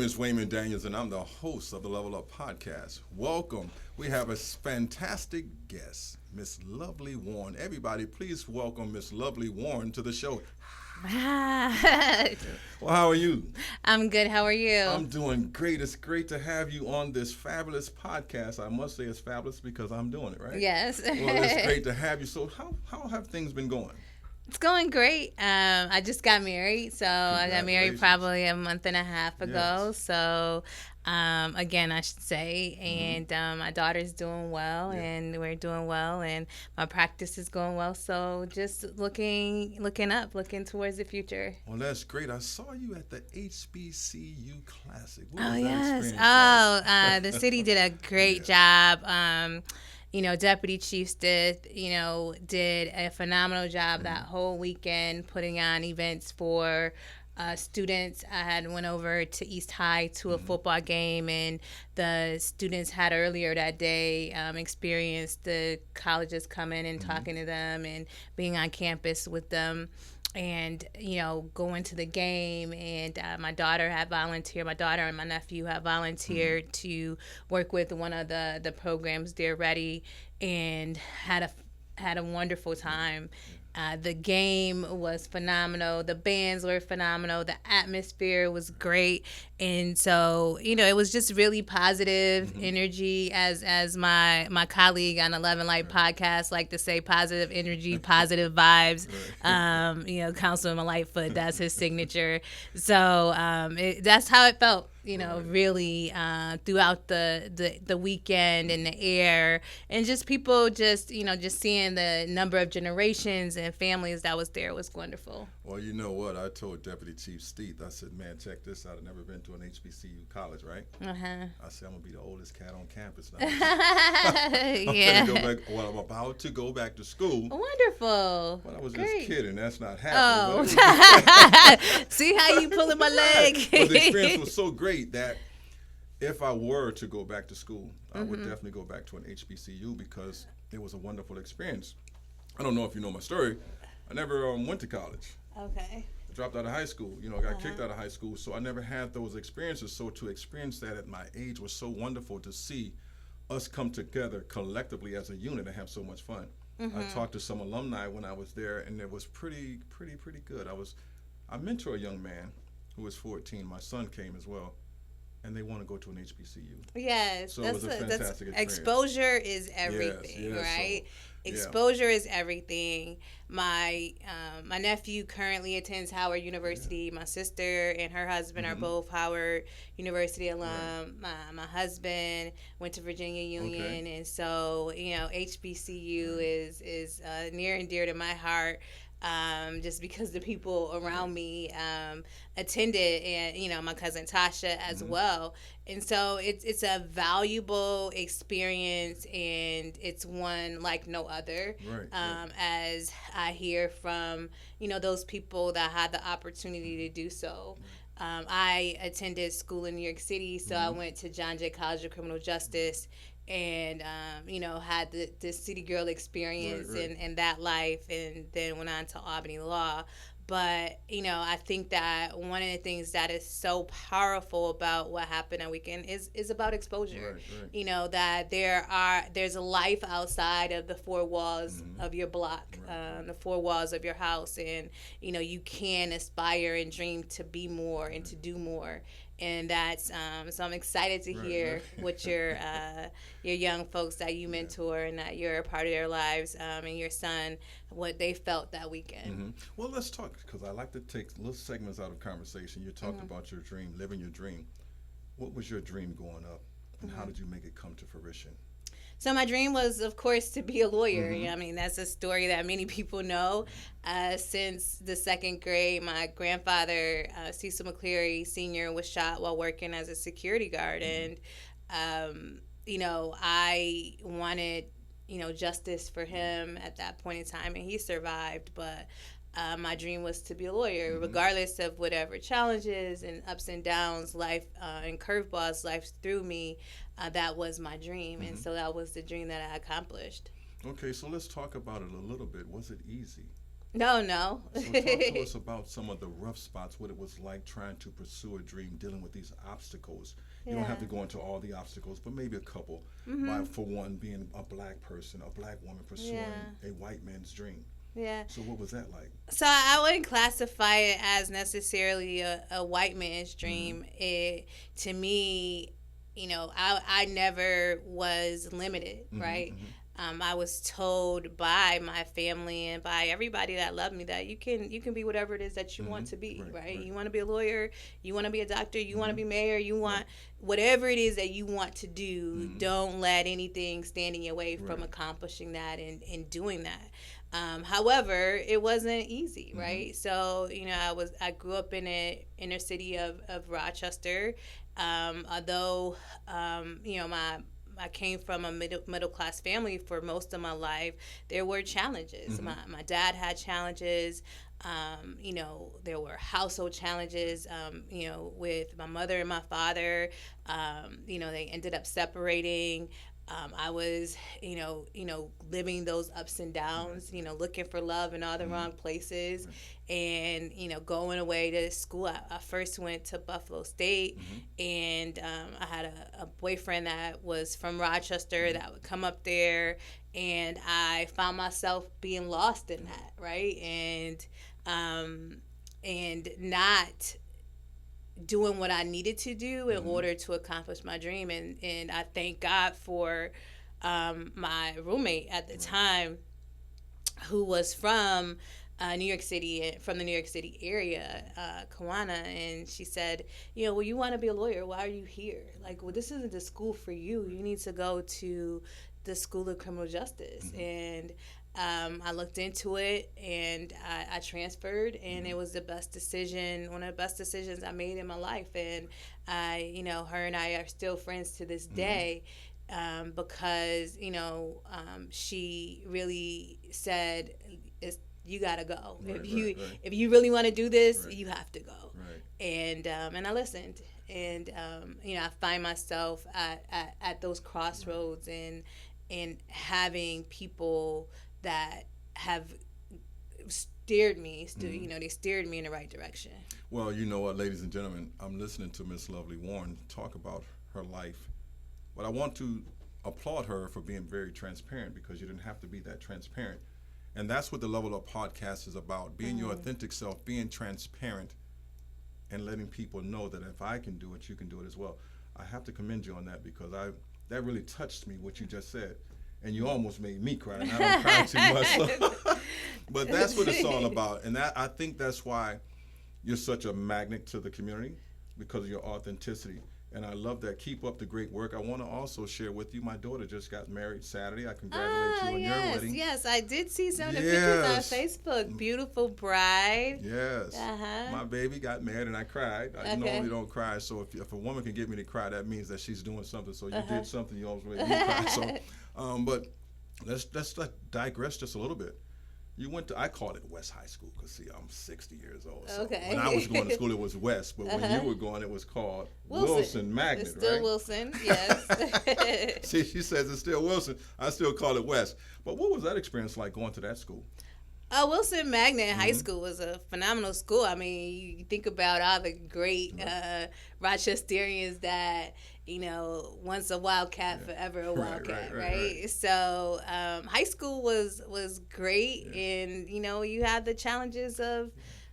is Wayman Daniels, and I'm the host of the Level Up Podcast. Welcome. We have a fantastic guest, Miss Lovely Warren. Everybody, please welcome Miss Lovely Warren to the show. Hi. Well, how are you? I'm good. How are you? I'm doing great. It's great to have you on this fabulous podcast. I must say it's fabulous because I'm doing it, right? Yes. Well, it's great to have you. So how have things been going? It's going great. I just got married, so I got married probably a month and a half ago. Yes. So, again, I should say, and my daughter's doing well, and we're doing well, and my practice is going well. So, just looking up, looking towards the future. Well, that's great. I saw you at the HBCU Classic. What Oh was that yes. experience like? The city did a great job. Deputy chiefs did a phenomenal job that whole weekend putting on events for students. I had went over to East High to a football game, and the students had earlier that day experienced the colleges coming and talking to them and being on campus with them. And going to the game, and my daughter and my nephew have volunteered to work with one of the programs there ready, and had a wonderful time. The game was phenomenal. The bands were phenomenal. The atmosphere was great. And so, it was just really positive energy, as my colleague on 11 Light podcast like to say, positive energy, positive vibes. Councilman Lightfoot, that's his signature. So that's how it felt. Really throughout the weekend and the air, and just people just seeing the number of generations and families that was there was wonderful. Well, you know what? I told Deputy Chief Steeth, I said, man, check this out. I've never been to an HBCU college, right? I said, I'm going to be the oldest cat on campus now. I'm about to go back to school. Wonderful. But I was Great. just kidding. That's not happening. See how you pulling my leg? But the experience was so great that if I were to go back to school, I would definitely go back to an HBCU because it was a wonderful experience. I don't know if you know my story. I never went to college. Okay. I dropped out of high school. I got kicked out of high school, so I never had those experiences. So to experience that at my age was so wonderful to see us come together collectively as a unit and have so much fun. I talked to some alumni when I was there, and it was pretty good. I mentor a young man who was 14. My son came as well, and they want to go to an HBCU. Yes, So it was a fantastic experience. Exposure is everything, Yes, right? so, exposure is everything. My nephew currently attends Howard University. My sister and her husband are both Howard University alum. My husband went to Virginia Union, and so HBCU is near and dear to my heart. Just because the people around me attended, and my cousin Tasha as well. And so it's a valuable experience, and it's one like no other. As I hear from those people that had the opportunity to do so. I attended school in New York City, so I went to John Jay College of Criminal Justice, and had the city girl experience and that life, and then went on to Albany Law. But I think that one of the things that is so powerful about what happened that weekend is about exposure. That there's a life outside of the four walls of your block, the four walls of your house, and you can aspire and dream to be more and to do more. And that's so I'm excited to hear what your young folks that you mentor and that you're a part of their lives, and your son, what they felt that weekend. Well, let's talk, because I like to take little segments out of conversation. You talked about your dream, living your dream. What was your dream growing up, and how did you make it come to fruition? So my dream was, of course, to be a lawyer. I mean, that's a story that many people know. Since the second grade, my grandfather, Cecil McCleary Sr., was shot while working as a security guard. And, I wanted, justice for him at that point in time, and he survived. But my dream was to be a lawyer, regardless of whatever challenges and ups and downs life and curveballs life threw me. That was my dream, and so that was the dream that I accomplished. Okay, so let's talk about it a little bit. Was it easy? No. So talk to us about some of the rough spots, what it was like trying to pursue a dream, dealing with these obstacles. You don't have to Yeah. go into all the obstacles, but maybe a couple. Mhm. For one, being a black person, a black woman pursuing Yeah. a white man's dream. Yeah. So what was that like? So I wouldn't classify it as necessarily a white man's Mm-hmm. dream. It to me, I never was limited, Mm-hmm. right? Mm-hmm. I was told by my family and by everybody that loved me that you can be whatever it is that you want to Mm-hmm. be, Right. right? Right. You want to be a lawyer, you want to be a doctor, you want to Mm-hmm. be mayor, you Right. want whatever it is that you want to do. Mm-hmm. Don't let anything stand in your way from Right. accomplishing that and doing that. However, it wasn't easy, Mm-hmm. right? So I grew up in a inner city of Rochester. Although my I came from a middle class family for most of my life. There were challenges. Mm-hmm. My dad had challenges. There were household challenges. With my mother and my father. They ended up separating. I was, living those ups and downs, looking for love in all the wrong places, and, going away to school. I first went to Buffalo State, Mm-hmm. and I had a boyfriend that was from Rochester that would come up there, and I found myself being lost in that, right? And not doing what I needed to do in order to accomplish my dream. And I thank God for my roommate at the time who was from New York City, from the New York City area, Kawana. And she said, well, you want to be a lawyer. Why are you here? Like, well, this isn't the school for you. You need to go to the School of Criminal Justice. And I looked into it, and I transferred, and it was the best decision, one of the best decisions I made in my life. And her and I are still friends to this day, because she really said, you gotta go. Right, right. If you really want to do this, Right. you have to go. Right. And I listened, and I find myself at those crossroads, and having people that have steered me, they steered me in the right direction. Well, you know what, ladies and gentlemen, I'm listening to Miss Lovely Warren talk about her life, but I want to applaud her for being very transparent, because you didn't have to be that transparent. And that's what the Level Up podcast is about, being your authentic self, being transparent, and letting people know that if I can do it, you can do it as well. I have to commend you on that, because that really touched me, what you just said. And you almost made me cry, and I don't cry too much. So. But that's what it's all about. And I think that's why you're such a magnet to the community, because of your authenticity. And I love that. Keep up the great work. I want to also share with you, my daughter just got married Saturday. I congratulate you on your wedding. Yes, I did see some of the pictures on Facebook. Beautiful bride. Yes. Uh-huh. My baby got married, and I cried. I normally don't cry, so if a woman can get me to cry, that means that she's doing something. So you did something, you always made me cry. So, but let's digress just a little bit. You went to, I called it West High School, because see, I'm 60 years old. So Okay. when I was going to school, it was West, but when you were going, it was called Wilson Magnet, It's still right? Wilson, yes. See, she says it's still Wilson. I still call it West. But what was that experience like, going to that school? Wilson Magnet High School was a phenomenal school. I mean, you think about all the great Rochesterians that, once a Wildcat, forever a Wildcat, right? So high school was great, and, you had the challenges of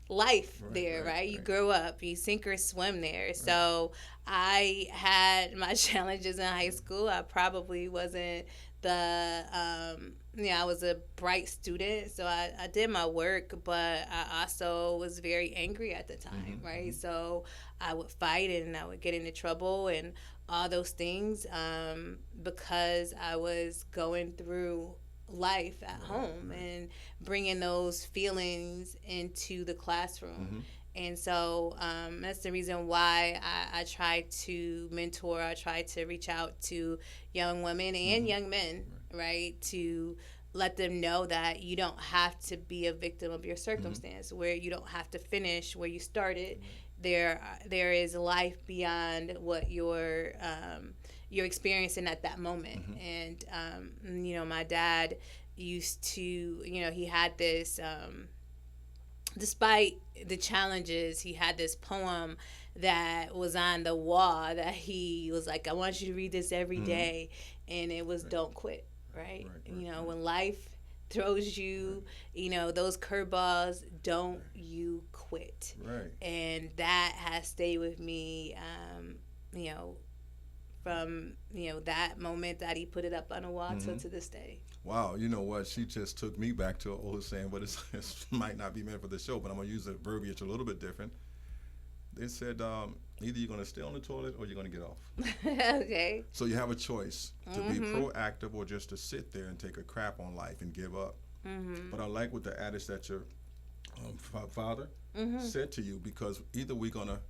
life there, right? You grow up, you sink or swim there. Right. So I had my challenges in high school. I probably wasn't I was a bright student, so I did my work, but I also was very angry at the time, right? So I would fight, and I would get into trouble and all those things, because I was going through life at home and bringing those feelings into the classroom. And so that's the reason why I try to mentor, I try to reach out to young women and young men, right, to let them know that you don't have to be a victim of your circumstance, where you don't have to finish where you started. There is life beyond what you're experiencing at that moment. And my dad used to, he had this despite the challenges, he had this poem that was on the wall that he was like, I want you to read this every day. And it was Don't Quit, right? When life throws you, those curveballs, don't you quit. Right. And that has stayed with me, from, that moment that he put it up on the wall to this day. Wow, you know what? She just took me back to an old saying, but it might not be meant for the show, but I'm going to use the verbiage a little bit different. They said, either you're going to stay on the toilet or you're going to get off. Okay. So you have a choice to be proactive or just to sit there and take a crap on life and give up. But I like what the adage that your father said to you, because either we're going to,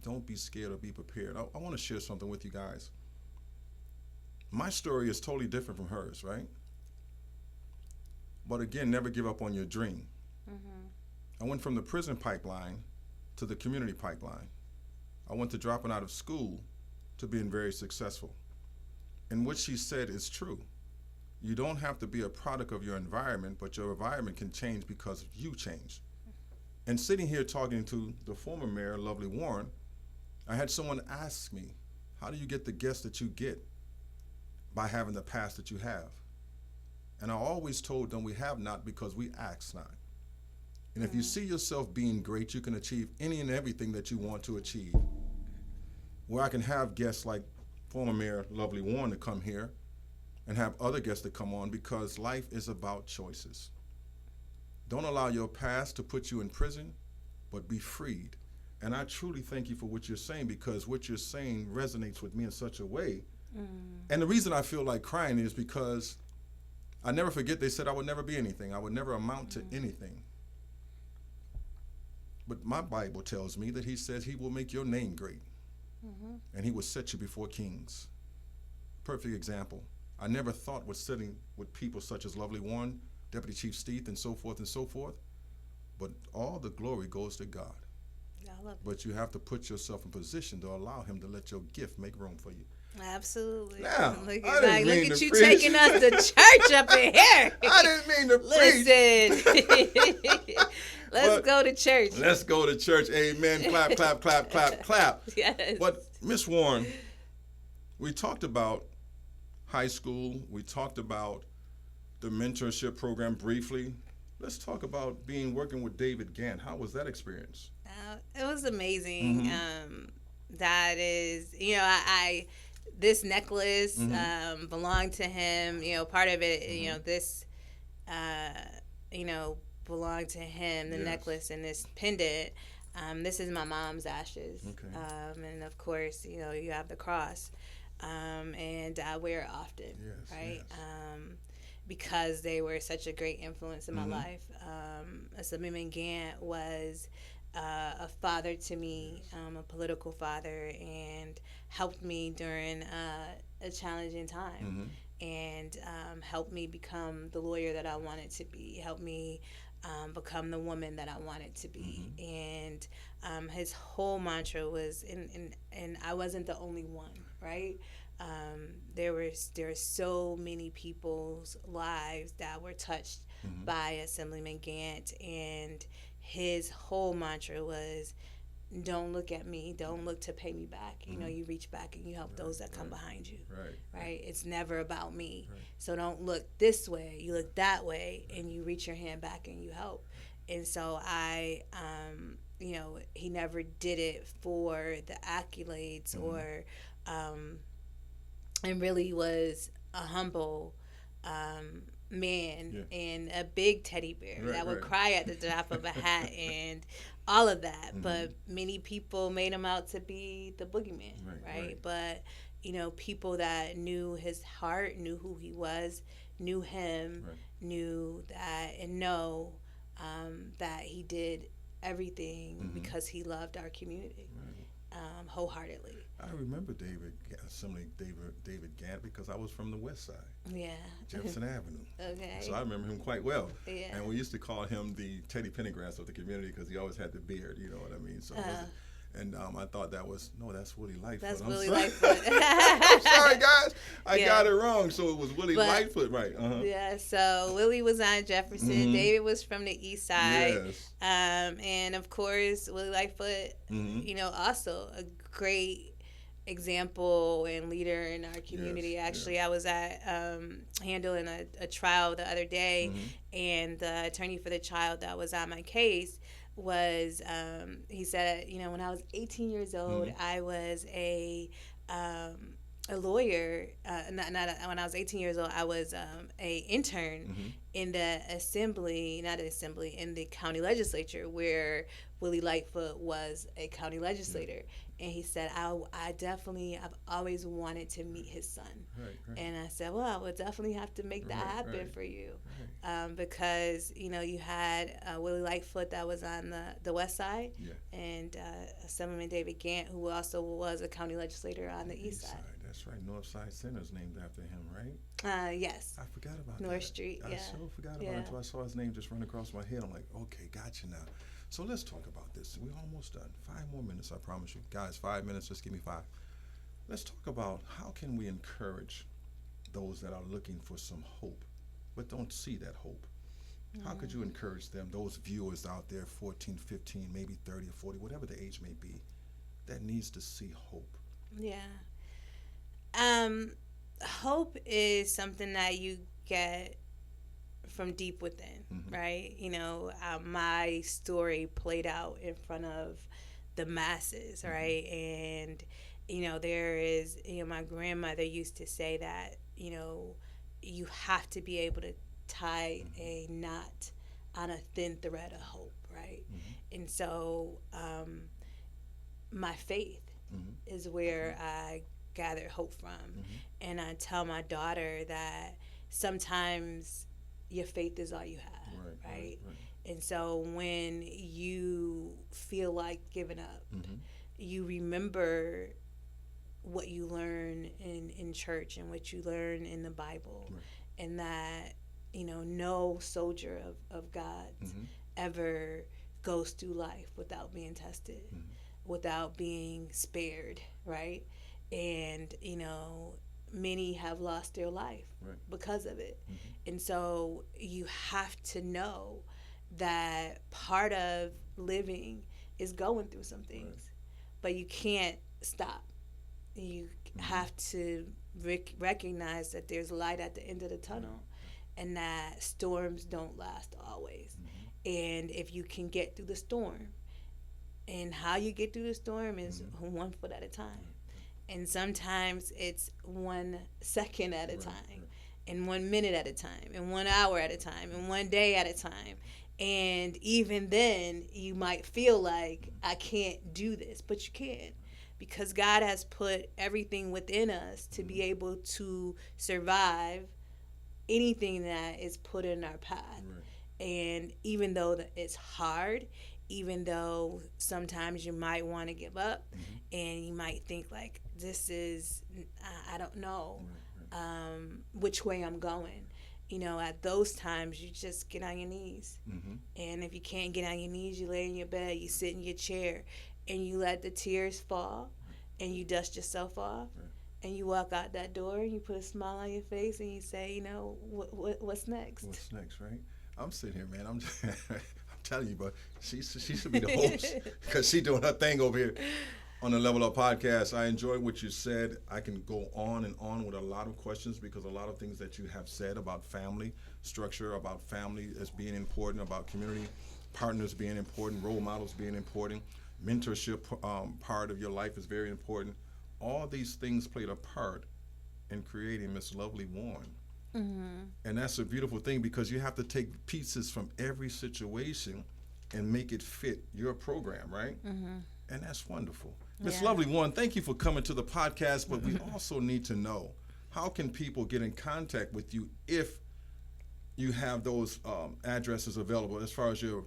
don't be scared or be prepared. I want to share something with you guys. My story is totally different from hers, right? But again, never give up on your dream. I went from the prison pipeline to the community pipeline. I went to dropping out of school to being very successful. And what she said is true. You don't have to be a product of your environment, but your environment can change because you change. And sitting here talking to the former mayor, Lovely Warren, I had someone ask me, how do you get the guests that you get? By having the past that you have. And I always told them we have not because we ask not. And if you see yourself being great, you can achieve any and everything that you want to achieve. Where I can have guests like former Mayor Lovely Warren to come here and have other guests to come on, because life is about choices. Don't allow your past to put you in prison, but be freed. And I truly thank you for what you're saying, because what you're saying resonates with me in such a way. And the reason I feel like crying is because I never forget they said I would never be anything. I would never amount to anything. But my Bible tells me that he says he will make your name great. And he will set you before kings. Perfect example. I never thought with sitting with people such as Lovely Warren, Deputy Chief Steeth, and so forth and so forth. But all the glory goes to God. But you have to put yourself in position to allow him to let your gift make room for you. Absolutely. Now, look I at, didn't mean you to preach. taking us to church up in here. I didn't mean to Listen. Let's go to church. Let's go to church. Amen. Clap, clap, clap, clap, clap. Yes. But Miss Warren, we talked about high school. We talked about the mentorship program briefly. Let's talk about working with David Gant. How was that experience? It was amazing. That is, I this necklace belonged to him. Part of it, this, belonged to him. The necklace and this pendant. This is my mom's ashes. Okay. And of course, you have the cross. And I wear it often, right? Yes. Because they were such a great influence in my life. Assemblyman Gant was a father to me, a political father, and helped me during a challenging time, and helped me become the lawyer that I wanted to be, helped me become the woman that I wanted to be. And his whole mantra was, and I wasn't the only one, right? There were so many people's lives that were touched by Assemblyman Gant, and his whole mantra was, don't look at me, don't look to pay me back. You reach back and you help those that come behind you. Right? It's never about me. So don't look this way, you look that way, and you reach your hand back and you help. And so I, he never did it for the accolades or, and really was a humble man and a big teddy bear that would cry at the drop of a hat and all of that. But many people made him out to be the boogeyman, right? But people that knew his heart, knew who he was, knew him, knew that, and know that he did everything because he loved our community wholeheartedly. I remember David Gant because I was from the West Side. Yeah. Jefferson Avenue. Okay. So I remember him quite well. Yeah. And we used to call him the Teddy Pendergrass of the community because he always had the beard, you know what I mean? So And I thought that's Willie Lightfoot. That's I'm Willie sorry. Lightfoot. I'm sorry, guys. I Yeah. got it wrong. So it was Willie Lightfoot, right? Yeah, so Willie was on Jefferson. Mhm. David was from the east side. Yes. And of course, Willie Lightfoot, Mhm. Also a great example and leader in our community. Yes, Actually, I was at handling a trial the other day, Mhm. and the attorney for the child that was on my case was he said, when I was 18 years old, Mhm. I was a lawyer. Not when I was 18 years old, I was a intern Mhm. in the in the county legislature, where Willie Lightfoot was a county legislator. And he said, I've always wanted to meet his son. Right. And I said, well, I would definitely have to make that happen right. for you. Right. Because, you had Willie Lightfoot that was on the west side, Yeah. and Assemblyman David Gant, who also was a county legislator on the east side. That's right. Northside Center is named after him, right? Yes. I forgot about North that. Street, I yeah. so forgot about Yeah. it until I saw his name just run across my head. I'm like, okay, gotcha now. So let's talk about this. We're almost done. 5 more minutes, I promise you. Guys, 5 minutes, just give me 5. Let's talk about how can we encourage those that are looking for some hope, but don't see that hope. How could you encourage them, those viewers out there, 14, 15, maybe 30 or 40, whatever the age may be, that needs to see hope? Yeah. Hope is something that you get from deep within, Mhm. right? My story played out in front of the masses, right? And, there is, my grandmother used to say that, you have to be able to tie a knot on a thin thread of hope, right? And so my faith is where I gather hope from. And I tell my daughter that sometimes your faith is all you have, right? And so when you feel like giving up, you remember what you learn in church and what you learn in the Bible, and that, no soldier of God's ever goes through life without being tested, without being spared, right? And, many have lost their life because of it. And so you have to know that part of living is going through some things, but you can't stop. You have to recognize that there's light at the end of the tunnel, and that storms don't last always. And if you can get through the storm, and how you get through the storm is 1 foot at a time. And sometimes it's 1 second at a time, and 1 minute at a time, and 1 hour at a time, and 1 day at a time. And even then, you might feel like, I can't do this, but you can, because God has put everything within us to be able to survive anything that is put in our path. And even though it's hard, even though sometimes you might want to give up, and you might think like, this is, I don't know which way I'm going. At those times, you just get on your knees. And if you can't get on your knees, you lay in your bed, you sit in your chair, and you let the tears fall, and you dust yourself off, and you walk out that door, and you put a smile on your face, and you say, what's next? What's next, right? I'm sitting here, man. I'm telling you, but she should be the host, because she's doing her thing over here on the Level Up Podcast. I enjoy what you said. I can go on and on with a lot of questions, because a lot of things that you have said about family structure, about family as being important, about community partners being important, role models being important, mentorship part of your life is very important. All these things played a part in creating Miss Lovely Warren. And that's a beautiful thing, because you have to take pieces from every situation and make it fit your program, right? And that's wonderful. Miss Lovely Warren, thank you for coming to the podcast, but we also need to know, how can people get in contact with you if you have those addresses available, as far as your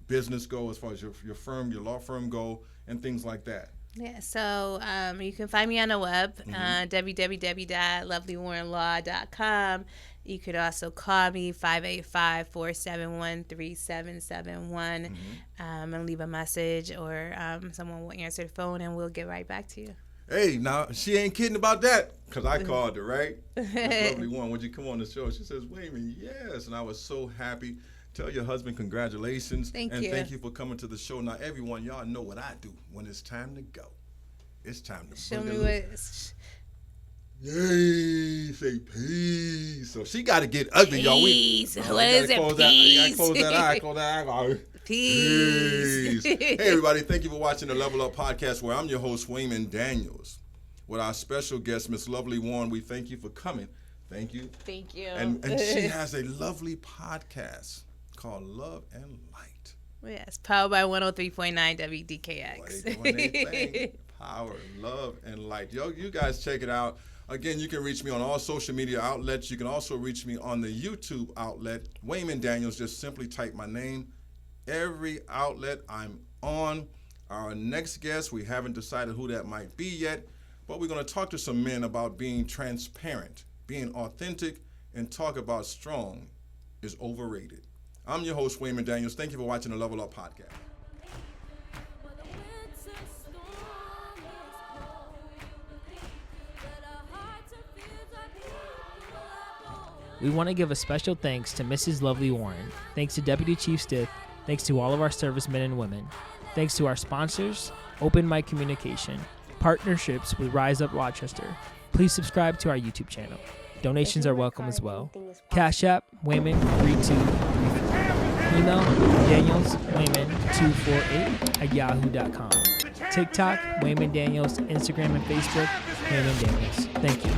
business go, as far as your firm, your law firm go, and things like that? Yeah, so you can find me on the web, www.lovelywarrenlaw.com. You could also call me 585-471-3771 and leave a message, or someone will answer the phone and we'll get right back to you. Hey, now, she ain't kidding about that, because I called her, right? This lovely one, would you come on the show? She says, Wayman, yes. And I was so happy. Tell your husband congratulations. Thank you. And thank you for coming to the show. Now, everyone, y'all know what I do when it's time to go. It's time to show me what. Yay, say peace. So she got to get ugly, y'all. Peace. What is it? Peace. Close that eye. Peace. Hey, everybody. Thank you for watching the Level Up Podcast, where I'm your host, Wayman Daniels. With our special guest, Miss Lovely Warren, we thank you for coming. Thank you. Thank you. And she has a lovely podcast called Love and Light. Yes, powered by 103.9 WDKX. Boy, they doing their thing. Power, love, and light. Yo, you guys check it out. Again, you can reach me on all social media outlets. You can also reach me on the YouTube outlet, Wayman Daniels. Just simply type my name. Every outlet I'm on. Our next guest, we haven't decided who that might be yet, but we're going to talk to some men about being transparent, being authentic, and talk about strong is overrated. I'm your host, Wayman Daniels. Thank you for watching the Level Up Podcast. We want to give a special thanks to Mrs. Lovely Warren. Thanks to Deputy Chief Stith. Thanks to all of our servicemen and women. Thanks to our sponsors, Open Mic Communication, partnerships with Rise Up Rochester. Please subscribe to our YouTube channel. Donations are welcome as well. Cash App, Wayman3234. Email, DanielsWayman248@yahoo.com. TikTok, Wayman Daniels. Instagram and Facebook, Wayman Daniels. Thank you.